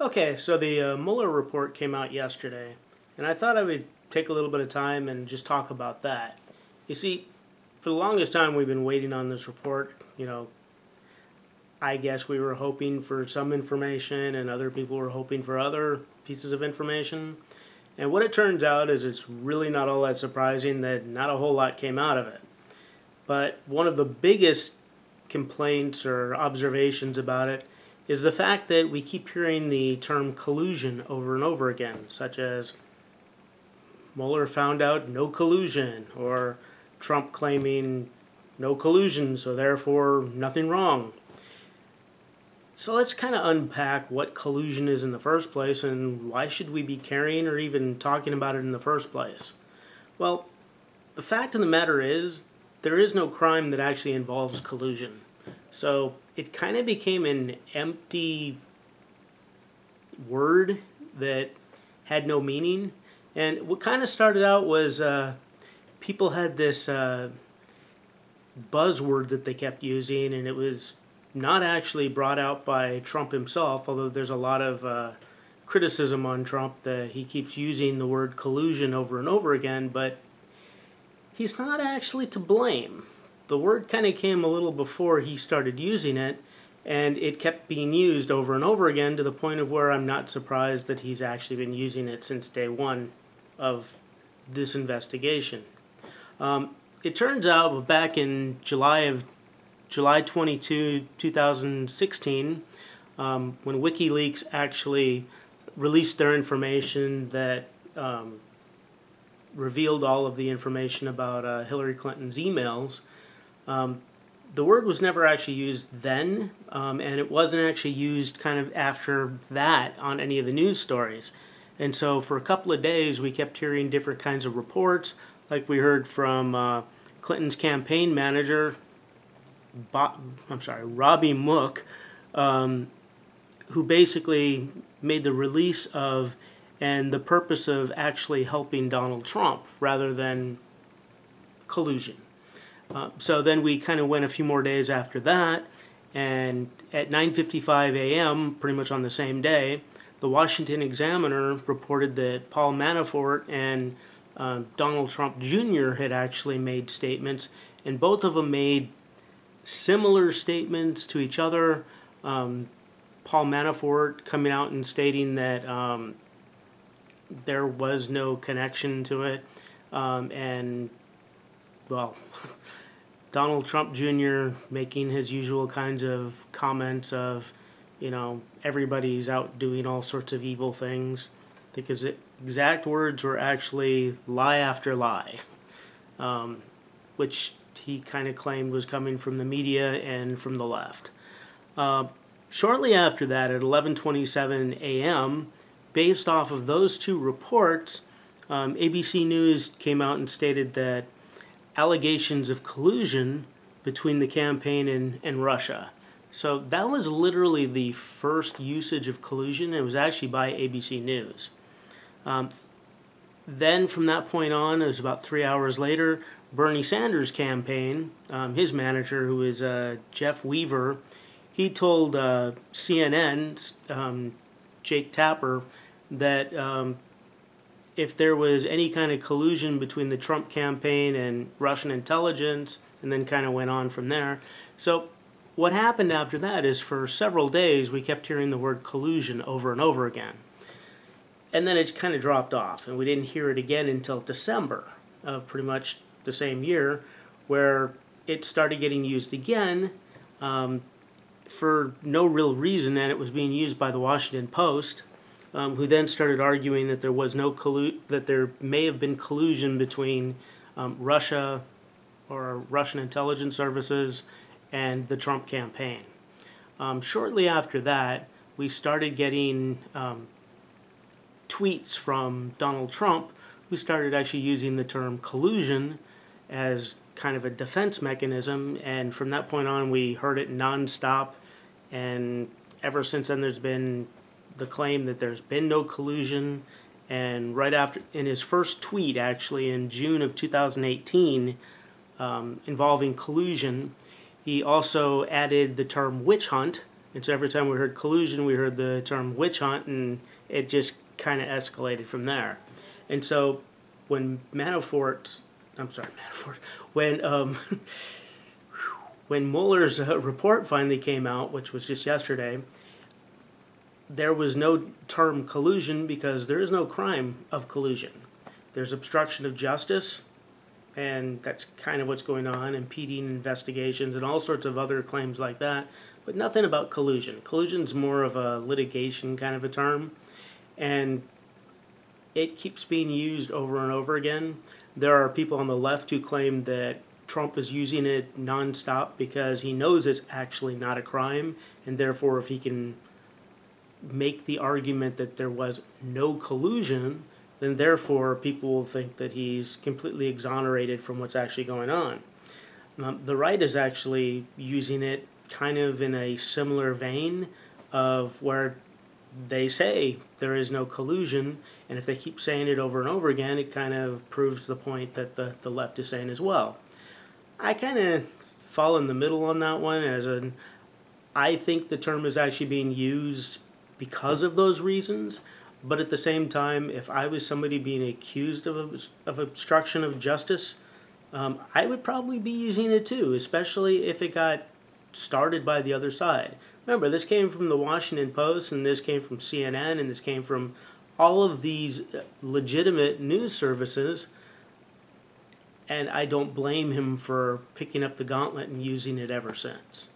Okay, so the Mueller report came out yesterday, and I thought I would take a little bit of time and just talk about that. You see, for the longest time we've been waiting on this report. I guess we were hoping for some information, and other people were hoping for other pieces of information. And what it turns out is it's really not all that surprising that not a whole lot came out of it. But one of the biggest complaints or observations about it is the fact that we keep hearing the term collusion over and over again, such as Mueller found out no collusion, or Trump claiming no collusion, so therefore nothing wrong. So let's kind of unpack what collusion is in the first place and why should we be caring or even talking about it in the first place. Well, the fact of the matter is there is no crime that actually involves collusion. So it kind of became an empty word that had no meaning. And what kind of started out was people had this buzzword that they kept using, and it was not actually brought out by Trump himself, although there's a lot of criticism on Trump that he keeps using the word collusion over and over again, but he's not actually to blame. The word kind of came a little before he started using it, and it kept being used over and over again to the point of where I'm not surprised that he's actually been using it since day one of this investigation. It turns out back in July 22, 2016, when WikiLeaks actually released their information that revealed all of the information about Hillary Clinton's emails, the word was never actually used then, and it wasn't actually used kind of after that on any of the news stories. And so for a couple of days we kept hearing different kinds of reports, like we heard from Clinton's campaign manager, Robbie Mook, who basically made the release of and the purpose of actually helping Donald Trump rather than collusion. So then we kind of went a few more days after that, and at 9:55 a.m., pretty much on the same day, the Washington Examiner reported that Paul Manafort and Donald Trump Jr. had actually made statements, and both of them made similar statements to each other. Paul Manafort coming out and stating that there was no connection to it, and, well, Donald Trump Jr. making his usual kinds of comments of, everybody's out doing all sorts of evil things. I think his exact words were actually lie after lie, which he kind of claimed was coming from the media and from the left. Shortly after that, at 11:27 a.m., based off of those two reports, ABC News came out and stated that allegations of collusion between the campaign and Russia. So that was literally the first usage of collusion. It was actually by ABC News. Then from that point on, it was about 3 hours later, Bernie Sanders' campaign, his manager, who is Jeff Weaver, he told CNN's Jake Tapper that if there was any kind of collusion between the Trump campaign and Russian intelligence, and then kind of went on from there. So what happened after that is for several days we kept hearing the word collusion over and over again. And then it kind of dropped off, and we didn't hear it again until December of pretty much the same year, where it started getting used again for no real reason, and it was being used by the Washington Post, who then started arguing that there was no that there may have been collusion between Russia or Russian intelligence services and the Trump campaign. Shortly after that, we started getting tweets from Donald Trump, who started actually using the term collusion as kind of a defense mechanism, and from that point on we heard it nonstop, and ever since then there's been the claim that there's been no collusion. And right after, in his first tweet actually in June of 2018 involving collusion, he also added the term witch hunt, And so every time we heard collusion, we heard the term witch hunt, and it just kind of escalated from there. And so when when when Mueller's report finally came out, which was just yesterday, there was no term collusion because there is no crime of collusion. There's obstruction of justice, and that's kind of what's going on, impeding investigations and all sorts of other claims like that, but nothing about collusion. Collusion's more of a litigation kind of a term, and it keeps being used over and over again. There are people on the left who claim that Trump is using it nonstop because he knows it's actually not a crime, and therefore if he can make the argument that there was no collusion, then therefore people will think that he's completely exonerated from what's actually going on. The right is actually using it kind of in a similar vein of where they say there is no collusion, and if they keep saying it over and over again, it kind of proves the point that the left is saying as well. I kind of fall in the middle on that one, I think the term is actually being used because of those reasons, but at the same time, if I was somebody being accused of obstruction of justice, I would probably be using it too, especially if it got started by the other side. Remember, this came from the Washington Post, and this came from CNN, and this came from all of these legitimate news services, and I don't blame him for picking up the gauntlet and using it ever since.